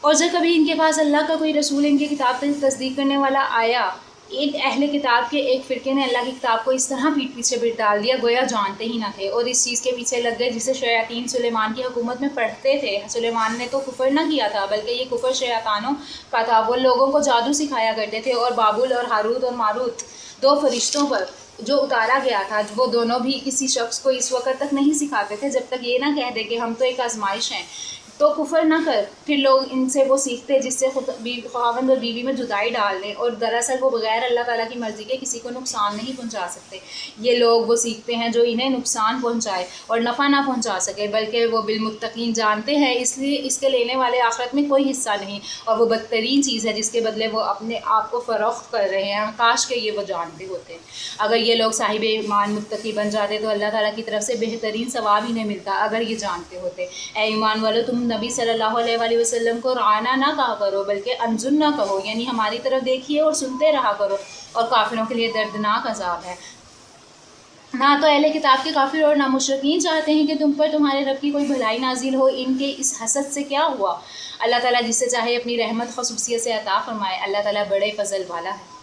اور جب کبھی ان کے پاس اللہ کا کوئی رسول ان کی کتاب کی تصدیق کرنے والا آیا، ان اہل کتاب کے ایک فرقے نے اللہ کی کتاب کو اس طرح پیٹھ پیچھے بٹ ڈال دیا گویا جانتے ہی نہ تھے، اور اس چیز کے پیچھے لگ گئے جسے شیاطین سلیمان کی حکومت میں پڑھتے تھے۔ سلیمان نے تو کفر نہ کیا تھا، بلکہ یہ کفر شیاطانوں کا تھا۔ وہ لوگوں کو جادو سکھایا کرتے تھے، اور بابل اور ہاروت اور ماروت دو فرشتوں پر جو اتارا گیا تھا، وہ دونوں بھی کسی شخص کو اس وقت تک نہیں سکھاتے تھے جب تک یہ نہ کہہ دے کہ ہم تو ایک آزمائش ہیں، تو کفر نہ کر۔ پھر لوگ ان سے وہ سیکھتے جس سے خاوند اور بیوی میں جدائی ڈال دیں، اور دراصل وہ بغیر اللہ تعالیٰ کی مرضی کے کسی کو نقصان نہیں پہنچا سکتے۔ یہ لوگ وہ سیکھتے ہیں جو انہیں نقصان پہنچائے اور نفع نہ پہنچا سکے، بلکہ وہ بالمتقین جانتے ہیں، اس لیے اس کے لینے والے آخرت میں کوئی حصہ نہیں، اور وہ بدترین چیز ہے جس کے بدلے وہ اپنے آپ کو فروخت کر رہے ہیں۔ کاش کہ یہ وہ جانتے ہوتے۔ اگر یہ لوگ صاحب ایمان متقی بن جاتے تو اللہ تعالیٰ کی طرف سے بہترین ثواب انہیں ملتا، اگر یہ جانتے ہوتے۔ اے ایمان والو، تم نبی صلی اللہ علیہ وآلہ وسلم کو رعانا نہ کہا کرو، بلکہ انظرنا کہو، یعنی ہماری طرف دیکھیے اور سنتے رہا کرو، اور کافروں کے لیے دردناک عذاب ہے۔ نہ تو اہل کتاب کے کافر اور نہ مشرکین چاہتے ہیں کہ تم پر تمہارے رب کی کوئی بھلائی نازل ہو۔ ان کے اس حسد سے کیا ہوا؟ اللہ تعالیٰ جس سے چاہے اپنی رحمت خصوصیت سے عطا فرمائے۔ اللہ تعالیٰ بڑے فضل والا ہے۔